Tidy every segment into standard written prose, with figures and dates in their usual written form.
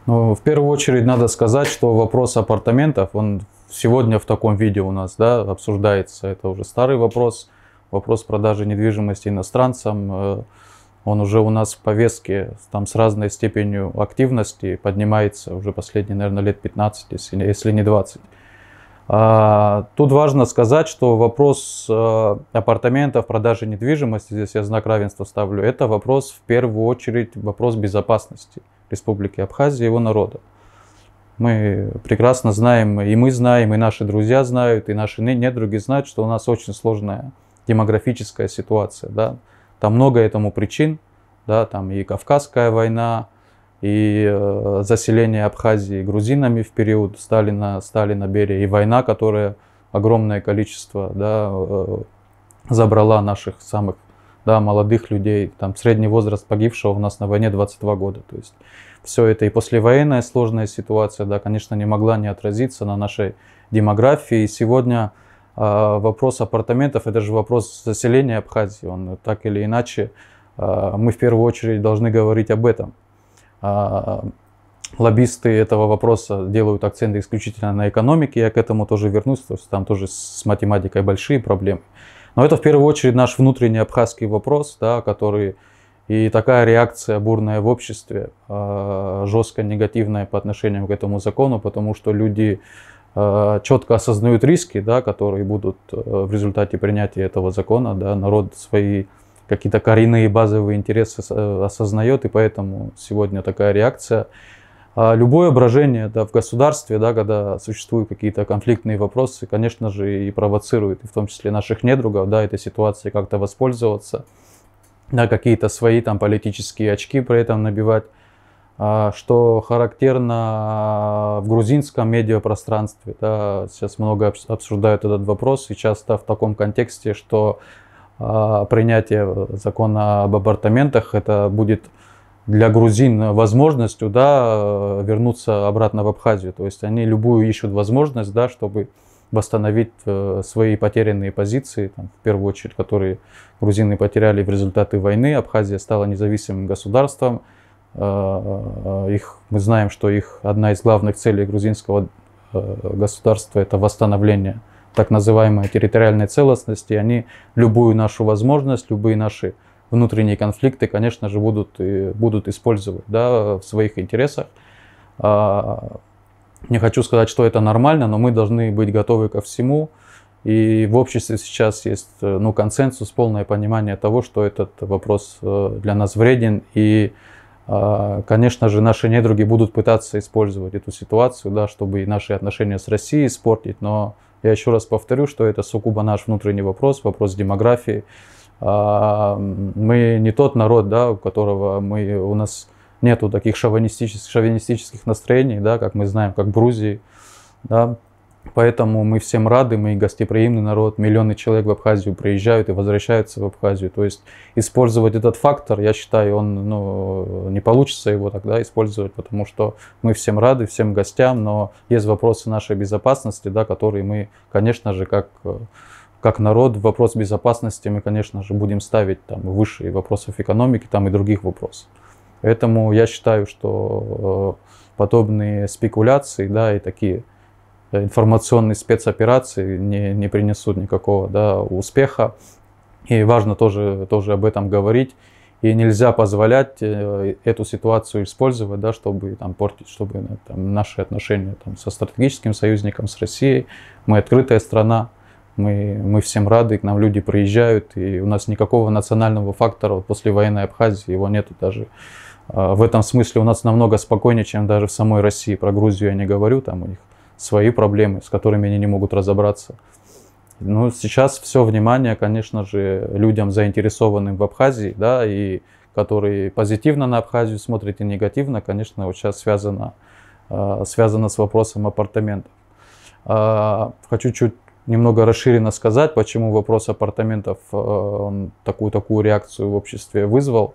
Ну, в первую очередь надо сказать, что вопрос апартаментов, он сегодня в таком виде у нас, да, обсуждается. Это уже старый вопрос, вопрос продажи недвижимости иностранцам. Он уже у нас в повестке там с разной степенью активности поднимается уже последние, наверное, лет 15, если не 20. Тут важно сказать, что вопрос апартаментов, продажи недвижимости, здесь я знак равенства ставлю, это вопрос в первую очередь вопрос безопасности Республики Абхазия и его народа. Мы прекрасно знаем, и мы знаем, и наши друзья знают, и наши недруги знают, что у нас очень сложная демографическая ситуация. Да? Там много этому причин, да? Там и Кавказская война, и заселение Абхазии грузинами в период Сталина-Берия, и война, которая огромное количество, да, забрала наших самых, да, молодых людей. Там средний возраст погибшего у нас на войне 22 года. То есть все это и послевоенная сложная ситуация, да, конечно, не могла не отразиться на нашей демографии. И сегодня вопрос апартаментов — это же вопрос заселения Абхазии. Он так или иначе, мы в первую очередь должны говорить об этом. Лоббисты этого вопроса делают акценты исключительно на экономике, я к этому тоже вернусь, то есть там тоже с математикой большие проблемы. Но это в первую очередь наш внутренний абхазский вопрос, да, который и такая реакция бурная в обществе, жестко негативная по отношению к этому закону, потому что люди четко осознают риски, да, которые будут в результате принятия этого закона, да, народ свои какие-то коренные базовые интересы осознает, и поэтому сегодня такая реакция. Любое брожение, да, в государстве, да, когда существуют какие-то конфликтные вопросы, конечно же, и провоцирует, и в том числе наших недругов, да, этой ситуации как-то воспользоваться, да, какие-то свои там политические очки при этом набивать. Что характерно в грузинском медиапространстве, да, сейчас много обсуждают этот вопрос, и часто в таком контексте, что принятие закона об апартаментах это будет для грузин возможностью, да, вернуться обратно в Абхазию. То есть они любую ищут возможность, да, чтобы восстановить свои потерянные позиции, там, в первую очередь, которые грузины потеряли в результате войны. Абхазия стала независимым государством. Мы знаем, что их одна из главных целей грузинского государства — это восстановление так называемой территориальной целостности. Они любую нашу возможность, любые наши внутренние конфликты, конечно же, будут использовать, да, в своих интересах. Не хочу сказать, что это нормально, но мы должны быть готовы ко всему. И в обществе сейчас есть, ну, консенсус, полное понимание того, что этот вопрос для нас вреден. И, конечно же, наши недруги будут пытаться использовать эту ситуацию, да, чтобы и наши отношения с Россией испортить. Но я еще раз повторю, что это сугубо наш внутренний вопрос, вопрос демографии. Мы не тот народ, да, у нас нету таких шовинистических настроений, да, как мы знаем, как в Грузии. Да. Поэтому мы всем рады, мы гостеприимный народ, миллионы человек в Абхазию приезжают и возвращаются в Абхазию. То есть использовать этот фактор, я считаю, не получится его тогда использовать, потому что мы всем рады, всем гостям, но есть вопросы нашей безопасности, да, которые мы, конечно же, как народ, вопрос безопасности мы, конечно же, будем ставить там выше и вопросов экономики, там и других вопросов. Поэтому я считаю, что подобные спекуляции, да, и такие информационные спецоперации не принесут никакого, да, успеха. И важно тоже об этом говорить. И нельзя позволять эту ситуацию использовать, да, чтобы там, портить, чтобы там, наши отношения там, со стратегическим союзником, с Россией. Мы открытая страна, мы всем рады, к нам люди приезжают, и у нас никакого национального фактора после военной Абхазии, его нету даже. В этом смысле у нас намного спокойнее, чем даже в самой России. Про Грузию я не говорю, там у них свои проблемы, с которыми они не могут разобраться. Но сейчас все внимание, конечно же, людям, заинтересованным в Абхазии, да, и которые позитивно на Абхазию смотрят и негативно, конечно, вот сейчас связано с вопросом апартаментов. Хочу чуть немного расширенно сказать, почему вопрос апартаментов он такую реакцию в обществе вызвал.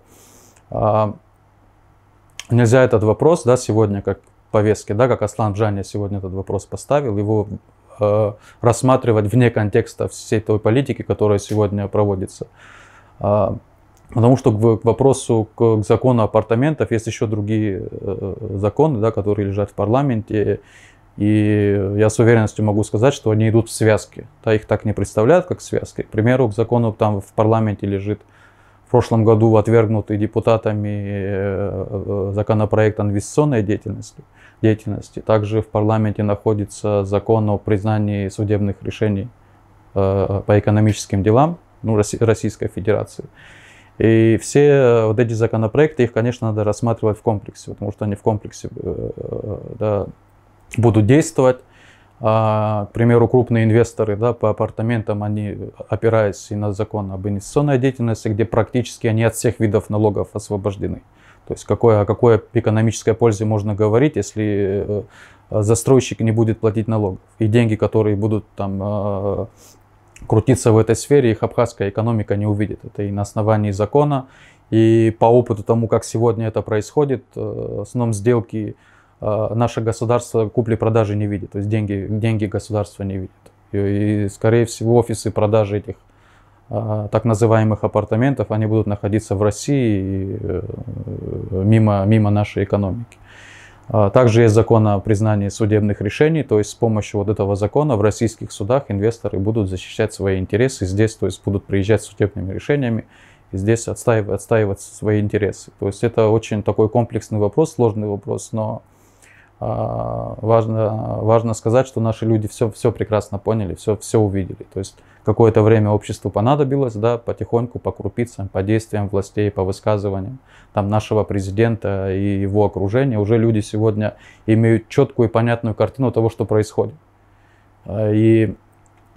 Нельзя этот вопрос, да, сегодня как повестке, да, как Аслан Джаня сегодня этот вопрос поставил, его рассматривать вне контекста всей той политики, которая сегодня проводится. Потому что к вопросу к закону апартаментов есть еще другие законы, да, которые лежат в парламенте. И я с уверенностью могу сказать, что они идут в связке. Да, их так не представляют, как связки. К примеру, к закону там в парламенте лежит в прошлом году отвергнутый депутатами законопроект о инвестиционной деятельности. Также в парламенте находится закон о признании судебных решений по экономическим делам, ну, Российской Федерации. И все вот эти законопроекты, их, конечно, надо рассматривать в комплексе, потому что они в комплексе да, будут действовать. К примеру, крупные инвесторы, да, по апартаментам, они, опираясь и на закон об инвестиционной деятельности, где практически они от всех видов налогов освобождены. То есть о какой экономической пользе можно говорить, если застройщик не будет платить налогов. И деньги, которые будут там крутиться в этой сфере, их абхазская экономика не увидит. Это и на основании закона, и по опыту тому, как сегодня это происходит, в основном сделки наше государство купли-продажи не видит, то есть деньги государства не видит. И, скорее всего, офисы продажи этих так называемых апартаментов, они будут находиться в России мимо нашей экономики. Также есть закон о признании судебных решений, то есть с помощью вот этого закона в российских судах инвесторы будут защищать свои интересы здесь, то есть будут приезжать с судебными решениями и здесь отстаивать свои интересы. То есть это очень такой комплексный вопрос, сложный вопрос, но важно сказать, что наши люди все прекрасно поняли, все увидели. То есть какое-то время обществу понадобилось, да, потихоньку, по крупицам, по действиям властей, по высказываниям там, нашего президента и его окружения. Уже люди сегодня имеют четкую и понятную картину того, что происходит. И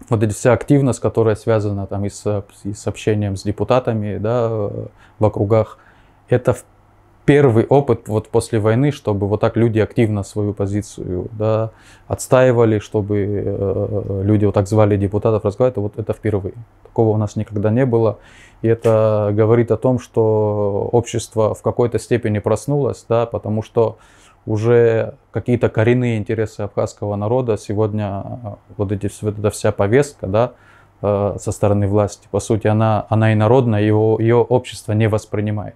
вот эта вся активность, которая связана там, и с общением с депутатами, да, в округах, это первый опыт вот после войны, чтобы вот так люди активно свою позицию, да, отстаивали, чтобы люди вот так звали депутатов разговаривать, вот это впервые. Такого у нас никогда не было. И это говорит о том, что общество в какой-то степени проснулось, да, потому что уже какие-то коренные интересы абхазского народа сегодня, вот эта вся повестка, да, со стороны власти, по сути, она и народная, ее общество не воспринимает.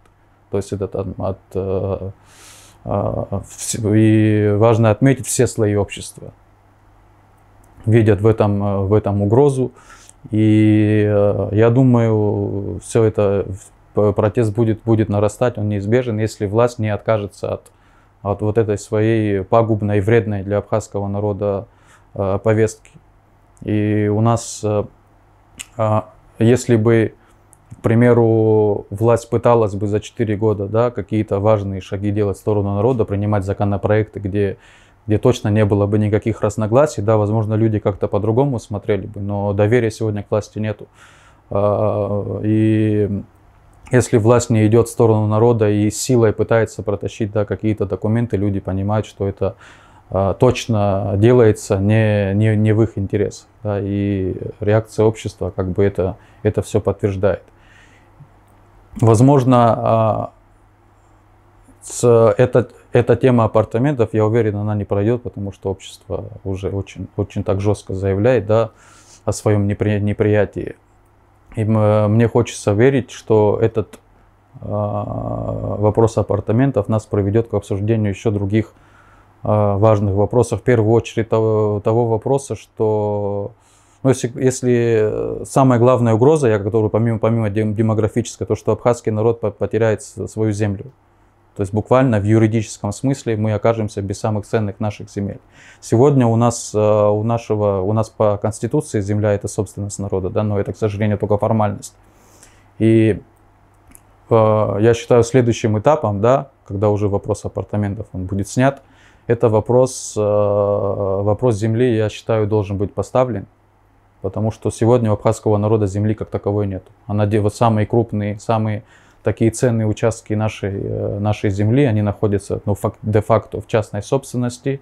То есть это там и важно отметить, все слои общества видят в этом угрозу. И я думаю, все это, протест будет нарастать, он неизбежен, если власть не откажется от вот этой своей пагубной и вредной для абхазского народа повестки. И у нас, если бы, к примеру, власть пыталась бы за 4 года, да, какие-то важные шаги делать в сторону народа, принимать законопроекты, где точно не было бы никаких разногласий, да, возможно, люди как-то по-другому смотрели бы, но доверия сегодня к власти нету. И если власть не идет в сторону народа и силой пытается протащить, да, какие-то документы, люди понимают, что это точно делается не в их интересах. Да, и реакция общества как бы это все подтверждает. Возможно, эта тема апартаментов, я уверен, она не пройдет, потому что общество уже очень так жестко заявляет, да, о своем неприятии. И мне хочется верить, что этот вопрос апартаментов нас приведет к обсуждению еще других важных вопросов. В первую очередь того вопроса, что ну, если самая главная угроза, которую помимо демографической, то что абхазский народ потеряет свою землю. То есть буквально в юридическом смысле мы окажемся без самых ценных наших земель. Сегодня у нас по Конституции земля это собственность народа, да, но это, к сожалению, только формальность. И я считаю, следующим этапом, да, когда уже вопрос апартаментов он будет снят, это вопрос земли, я считаю, должен быть поставлен. Потому что сегодня у абхазского народа земли как таковой нет. Вот самые крупные, самые такие ценные участки нашей земли, они находятся де-факто в частной собственности.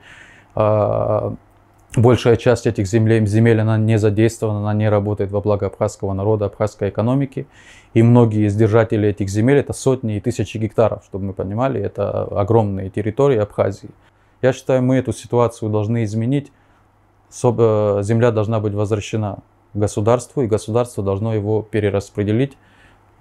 Большая часть этих земель, она не задействована, она не работает во благо абхазского народа, абхазской экономики. И многие из держателей этих земель это сотни и тысячи гектаров, чтобы мы понимали, это огромные территории Абхазии. Я считаю, мы эту ситуацию должны изменить. Земля должна быть возвращена государству, и государство должно его перераспределить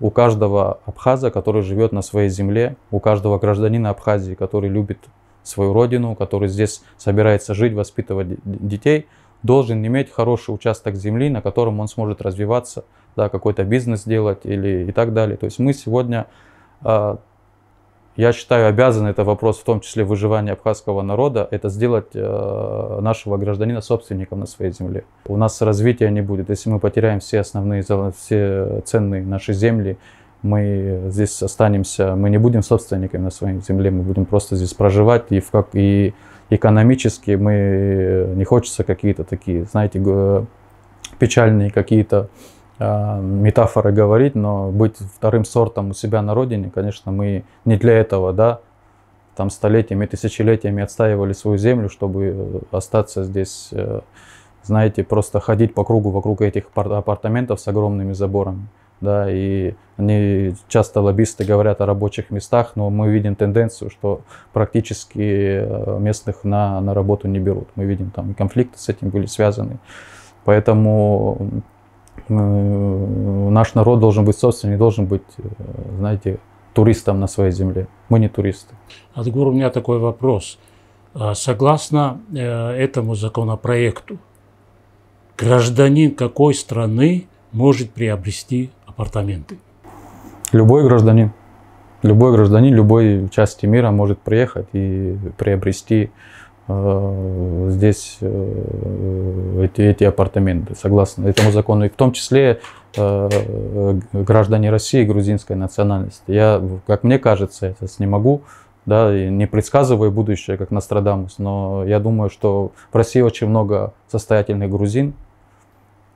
у каждого абхаза, который живет на своей земле, у каждого гражданина Абхазии, который любит свою родину, который здесь собирается жить, воспитывать детей, должен иметь хороший участок земли, на котором он сможет развиваться, да, какой-то бизнес делать или и так далее. То есть мы сегодня, я считаю, обязаны, это вопрос в том числе выживания абхазского народа, это сделать нашего гражданина собственником на своей земле. У нас развития не будет, если мы потеряем все основные, все ценные наши земли, мы здесь останемся, мы не будем собственниками на своей земле, мы будем просто здесь проживать, и экономически мы, не хочется какие-то такие, знаете, печальные какие-то метафоры говорить, но быть вторым сортом у себя на родине, конечно, мы не для этого, да, там столетиями, тысячелетиями отстаивали свою землю, чтобы остаться здесь, знаете, просто ходить по кругу вокруг этих апартаментов с огромными заборами. Да, и они часто, лоббисты, говорят о рабочих местах, но мы видим тенденцию, что практически местных на работу не берут. Мы видим, там и конфликты с этим были связаны. Поэтому наш народ должен быть собственным, должен быть, знаете, туристом на своей земле. Мы не туристы. Адгур, у меня такой вопрос. Согласно этому законопроекту, гражданин какой страны может приобрести апартаменты? Любой гражданин, любой части мира может приехать и приобрести здесь эти апартаменты, согласно этому закону, и в том числе граждане России грузинской национальности. Я, как мне кажется, я сейчас не могу, да, и не предсказываю будущее, как Нострадамус, но я думаю, что в России очень много состоятельных грузин,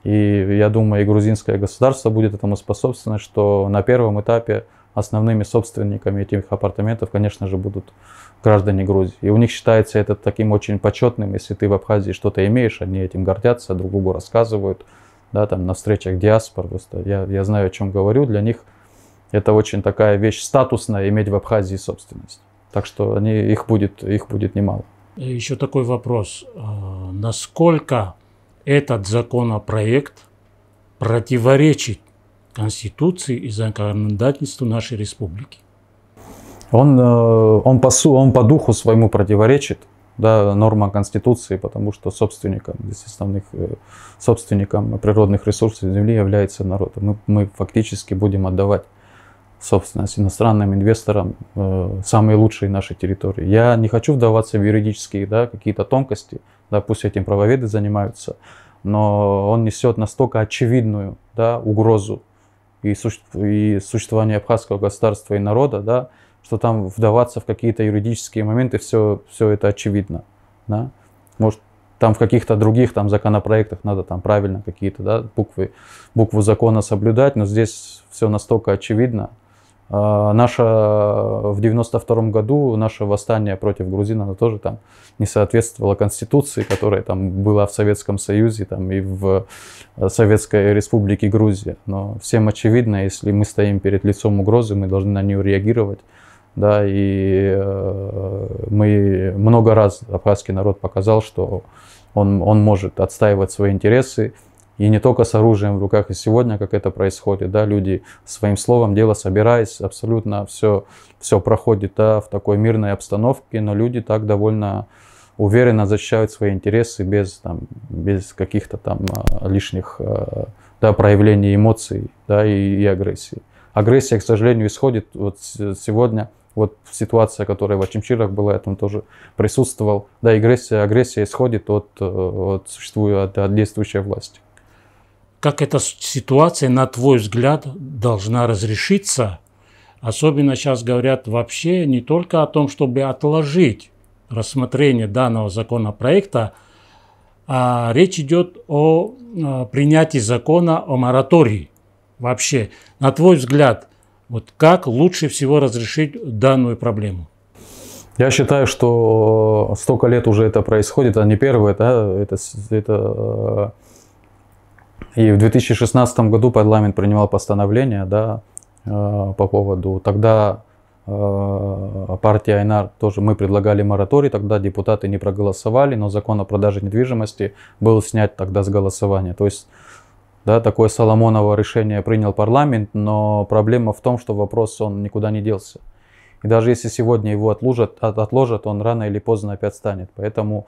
и я думаю, и грузинское государство будет этому способствовать, что на первом этапе основными собственниками этих апартаментов, конечно же, будут граждане Грузии. И у них считается это таким очень почетным, если ты в Абхазии что-то имеешь, они этим гордятся, друг другу рассказывают, да, там на встречах диаспор. Просто я знаю, о чем говорю. Для них это очень такая вещь статусная, иметь в Абхазии собственность. Так что их будет немало. Еще такой вопрос. Насколько этот законопроект противоречит Конституции и законодательству нашей республики? Он по духу своему противоречит, да, нормам Конституции, потому что собственником природных ресурсов земли является народ. Мы фактически будем отдавать собственность иностранным инвесторам самые лучшие наши территории. Я не хочу вдаваться в юридические, да, какие-то тонкости, да, пусть этим правоведы занимаются, но он несет настолько очевидную, да, угрозу и существование абхазского государства и народа, да, что там вдаваться в какие-то юридические моменты, все это очевидно. Да? Может, там в каких-то других там законопроектах надо там правильно какие-то, да, букву закона соблюдать, но здесь все настолько очевидно. В 92-м году наше восстание против грузин, оно тоже там не соответствовало Конституции, которая там была в Советском Союзе там, и в Советской Республике Грузия. Но всем очевидно, если мы стоим перед лицом угрозы, мы должны на нее реагировать. Да, и мы много раз, абхазский народ показал, что он может отстаивать свои интересы, и не только с оружием в руках. И сегодня, как это происходит, да, люди своим словом, дело собираясь, абсолютно все проходит, да, в такой мирной обстановке, но люди так довольно уверенно защищают свои интересы без каких-то там лишних, да, проявлений эмоций, да, и агрессии. Агрессия, к сожалению, исходит вот сегодня. Вот ситуация, которая в Очимчирах была, я там тоже присутствовал. Да, агрессия исходит от действующей власти. Как эта ситуация, на твой взгляд, должна разрешиться? Особенно сейчас говорят вообще не только о том, чтобы отложить рассмотрение данного законопроекта, а речь идет о принятии закона о моратории. Вообще, на твой взгляд, вот как лучше всего разрешить данную проблему? Я считаю, что столько лет уже это происходит, а не первое, да, и в 2016 году парламент принимал постановление, да, по поводу, тогда партия Айнар тоже, мы предлагали мораторий, тогда депутаты не проголосовали, но закон о продаже недвижимости был снят тогда с голосования. То есть Да, такое Соломоново решение принял парламент, но проблема в том, что вопрос он никуда не делся. И даже если сегодня его отложат, он рано или поздно опять станет. Поэтому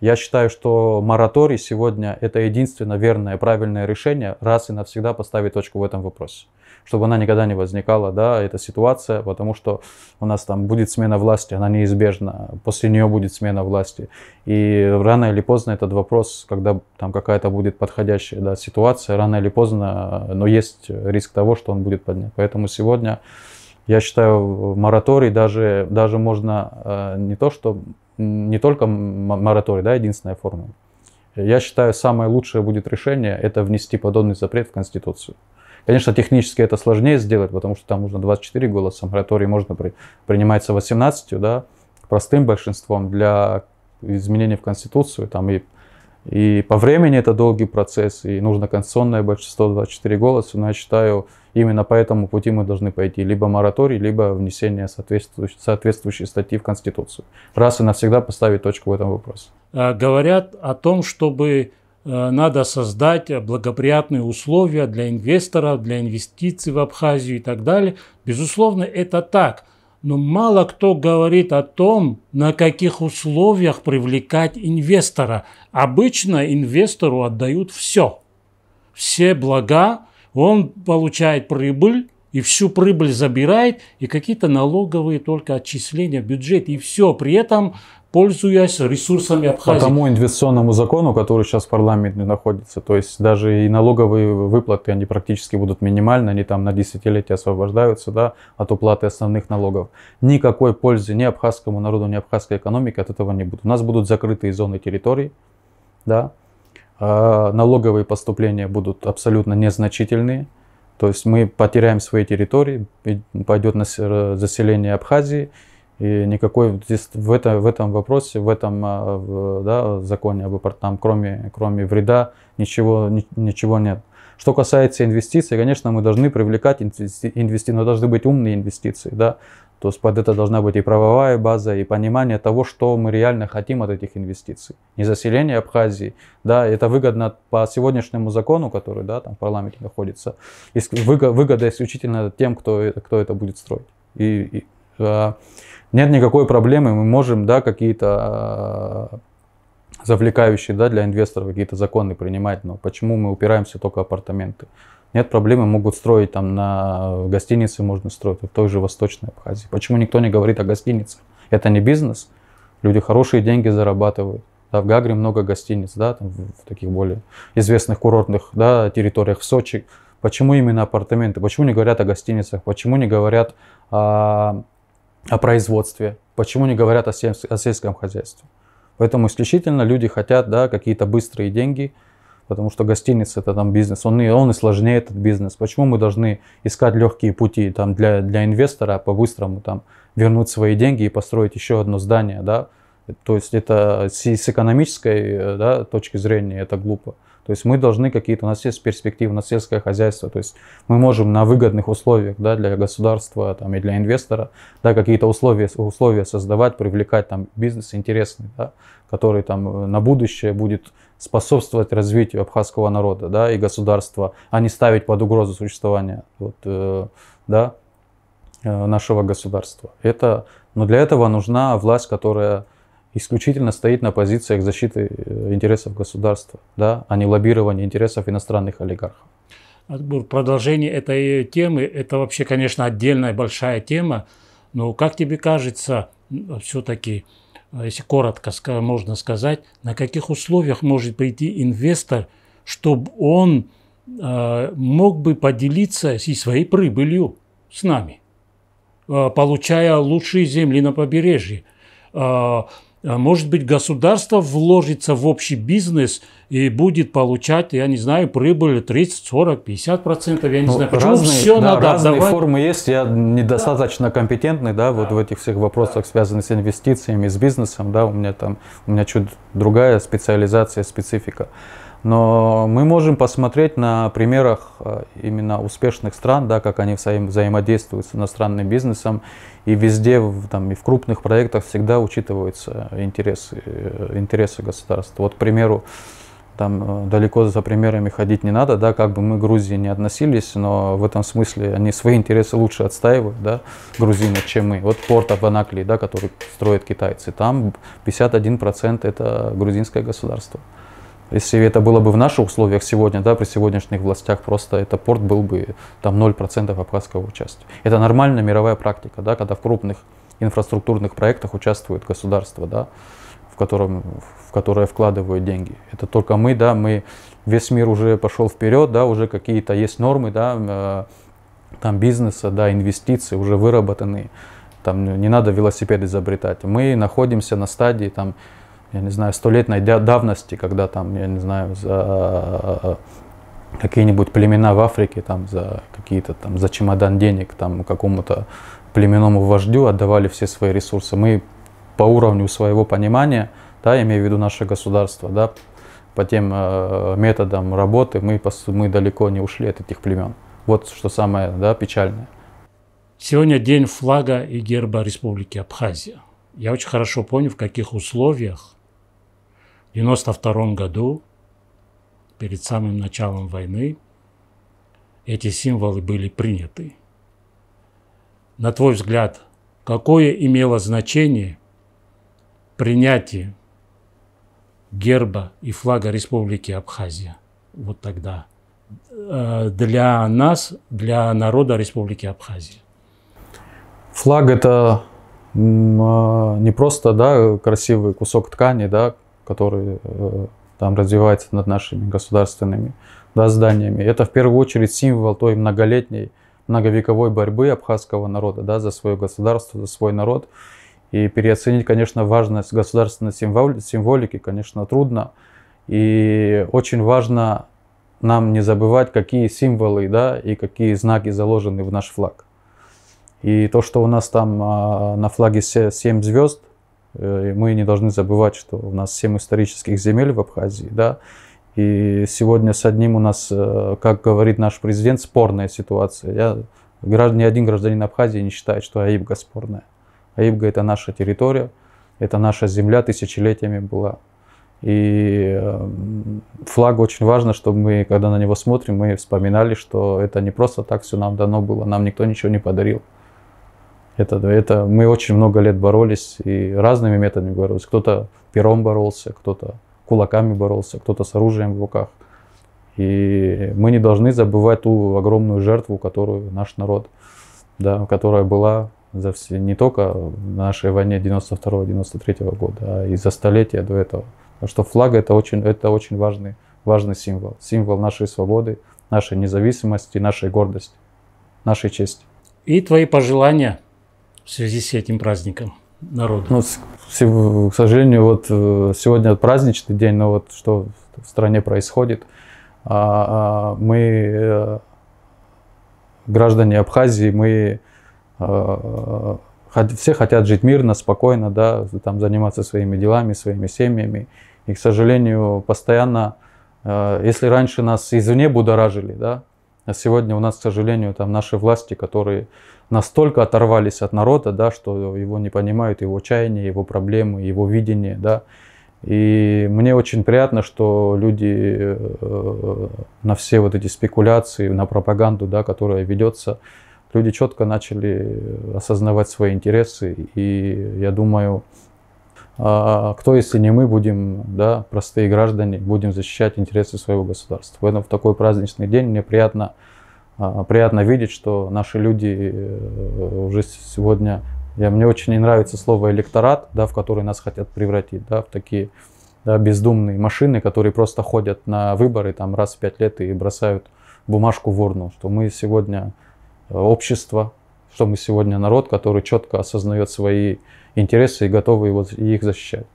я считаю, что мораторий сегодня это единственно верное, правильное решение, раз и навсегда поставить точку в этом вопросе. Чтобы она никогда не возникала, да, эта ситуация, потому что у нас там будет смена власти, она неизбежна, после нее будет смена власти. И рано или поздно этот вопрос, когда там какая-то будет подходящая, да, ситуация, рано или поздно, но есть риск того, что он будет поднят. Поэтому сегодня я считаю, мораторий даже можно не только мораторий, да, единственная формула. Я считаю, самое лучшее будет решение это внести подобный запрет в Конституцию. Конечно, технически это сложнее сделать, потому что там нужно 24 голоса, мораторий можно принимается 18, да, простым большинством для изменения в Конституцию. Там и по времени это долгий процесс, и нужно конституционное большинство 24 голоса, но я считаю, именно по этому пути мы должны пойти. Либо мораторий, либо внесение соответствующей статьи в Конституцию. Раз и навсегда поставить точку в этом вопросе. Говорят о том, чтобы надо создать благоприятные условия для инвесторов, для инвестиций в Абхазию и так далее. Безусловно, это так. Но мало кто говорит о том, на каких условиях привлекать инвестора. Обычно инвестору отдают все блага, он получает прибыль, и всю прибыль забирает, и какие-то налоговые только отчисления в бюджет, и все. При этом пользуясь ресурсами Абхазии. По тому инвестиционному закону, который сейчас в парламенте находится, то есть даже и налоговые выплаты, они практически будут минимальны, они там на десятилетия освобождаются, да, от уплаты основных налогов. Никакой пользы ни абхазскому народу, ни абхазской экономике от этого не будет. У нас будут закрытые зоны территорий, да, налоговые поступления будут абсолютно незначительные. То есть мы потеряем свои территории, пойдет на заселение Абхазии, и никакой здесь в этом вопросе, в этом да, законе об импортном, кроме вреда, ничего нет. Что касается инвестиций, конечно, мы должны привлекать инвестиции, но должны быть умные инвестиции, да. То есть под это должна быть и правовая база, и понимание того, что мы реально хотим от этих инвестиций. Не заселение Абхазии, да, это выгодно по сегодняшнему закону, который, да, там в парламенте находится. Выгода исключительно тем, кто это будет строить. Нет никакой проблемы, мы можем, да, какие-то завлекающие, да, для инвесторов какие-то законы принимать, но почему мы упираемся только в апартаменты? Нет проблемы, могут строить там на гостинице, можно строить в той же Восточной Абхазии. Почему никто не говорит о гостиницах? Это не бизнес, люди хорошие деньги зарабатывают. Да, в Гагре много гостиниц, да, там в таких более известных курортных, да, территориях, в Сочи. Почему именно апартаменты? Почему не говорят о гостиницах? Почему не говорят о производстве? Почему не говорят о сельском хозяйстве? Поэтому исключительно люди хотят, да, какие-то быстрые деньги, потому что гостиница это там бизнес, он и сложнее этот бизнес. Почему мы должны искать легкие пути там, для инвестора по-быстрому там, вернуть свои деньги и построить еще одно здание, да? То есть это с экономической, да, точки зрения это глупо. То есть мы должны какие-то, у нас есть перспективы на сельское хозяйство, то есть мы можем на выгодных условиях, да, для государства там, и для инвестора, да, какие-то условия создавать, привлекать там бизнес интересный, да, который там на будущее будет способствовать развитию абхазского народа, да, и государства, а не ставить под угрозу существования да, нашего государства. Но для этого нужна власть, которая исключительно стоит на позициях защиты интересов государства, да, а не лоббирования интересов иностранных олигархов. Продолжение этой темы, это вообще, конечно, отдельная большая тема, но как тебе кажется, все-таки, если коротко можно сказать, на каких условиях может прийти инвестор, чтобы он мог бы поделиться и своей прибылью с нами, получая лучшие земли на побережье? Может быть, государство вложится в общий бизнес и будет получать, я не знаю, прибыль 30, 40, 50%, я не знаю. Почему все надо разные отдавать? Формы есть, я недостаточно компетентный, да, вот в этих всех вопросах, связанных с инвестициями, с бизнесом, да, у меня чуть другая специализация, специфика. Но мы можем посмотреть на примерах именно успешных стран, да, как они взаимодействуют с иностранным бизнесом, и везде, там, и в крупных проектах всегда учитываются интересы государства. Вот, к примеру, там далеко за примерами ходить не надо, да, как бы мы к Грузии не относились, но в этом смысле они свои интересы лучше отстаивают, да, грузины, чем мы. Вот порт в Анаклии, да, который строят китайцы, там 51% это грузинское государство. Если это было бы в наших условиях сегодня, да, при сегодняшних властях, просто это порт был бы там 0% абхазского участия. Это нормальная мировая практика, да, когда в крупных инфраструктурных проектах участвует государство, да, в которое вкладывают деньги. Это только мы, да, весь мир уже пошел вперед, да, уже какие-то есть нормы, да, там бизнеса, да, инвестиции уже выработаны, там не надо велосипед изобретать. Мы находимся на стадии, там, я не знаю, 100-летней давности, когда там, я не знаю, за какие-нибудь племена в Африке, там, за какие-то там, за чемодан денег, там, какому-то племенному вождю отдавали все свои ресурсы. Мы по уровню своего понимания, да, я имею в виду наше государство, да, по тем методам работы мы далеко не ушли от этих племен. Вот что самое, да, печальное. Сегодня день флага и герба Республики Абхазия. Я очень хорошо понял, в каких условиях в 1992 году, перед самым началом войны, эти символы были приняты. На твой взгляд, какое имело значение принятие герба и флага Республики Абхазия вот тогда для нас, для народа Республики Абхазия? Флаг — это не просто, да, красивый кусок ткани, да, который там развивается над нашими государственными, да, зданиями. Это в первую очередь символ той многолетней, многовековой борьбы абхазского народа, да, за свое государство, за свой народ. И переоценить, конечно, важность государственной символики, конечно, трудно. И очень важно нам не забывать, какие символы, да, и какие знаки заложены в наш флаг. И то, что у нас там на флаге 7 звезд, мы не должны забывать, что у нас 7 исторических земель в Абхазии, да. И сегодня с одним у нас, как говорит наш президент, спорная ситуация. Ни один гражданин Абхазии не считает, что Аибга спорная. Аибга — это наша территория, это наша земля, тысячелетиями была. И флаг очень важно, чтобы мы, когда на него смотрим, мы вспоминали, что это не просто так все нам дано было, нам никто ничего не подарил. Это мы очень много лет боролись и разными методами боролись. Кто-то пером боролся, кто-то кулаками боролся, кто-то с оружием в руках. И мы не должны забывать ту огромную жертву, которую наш народ, да, которая была не только в нашей войне 92-93 года, а и за столетия до этого. Потому что флаг — это очень важный символ. Символ нашей свободы, нашей независимости, нашей гордости, нашей чести. И твои пожелания в связи с этим праздником народу? Ну, к сожалению, вот сегодня праздничный день, но вот что в стране происходит. Мы, граждане Абхазии, мы все хотят жить мирно, спокойно, да, там заниматься своими делами, своими семьями. И, к сожалению, постоянно, если раньше нас извне будоражили, да, а сегодня у нас, к сожалению, там наши власти, которые настолько оторвались от народа, да, что его не понимают, его чаяния, его проблемы, его видение, да. И мне очень приятно, что люди на все вот эти спекуляции, на пропаганду, да, которая ведется, люди четко начали осознавать свои интересы. И я думаю, кто, если не мы, будем, да, простые граждане, будем защищать интересы своего государства. Поэтому в такой праздничный день мне приятно видеть, что наши люди уже сегодня, мне очень не нравится слово электорат, да, в который нас хотят превратить, да, в такие, да, бездумные машины, которые просто ходят на выборы там, раз в 5 лет и бросают бумажку в урну, что мы сегодня общество, что мы сегодня народ, который четко осознает свои интересы и готовы их защищать.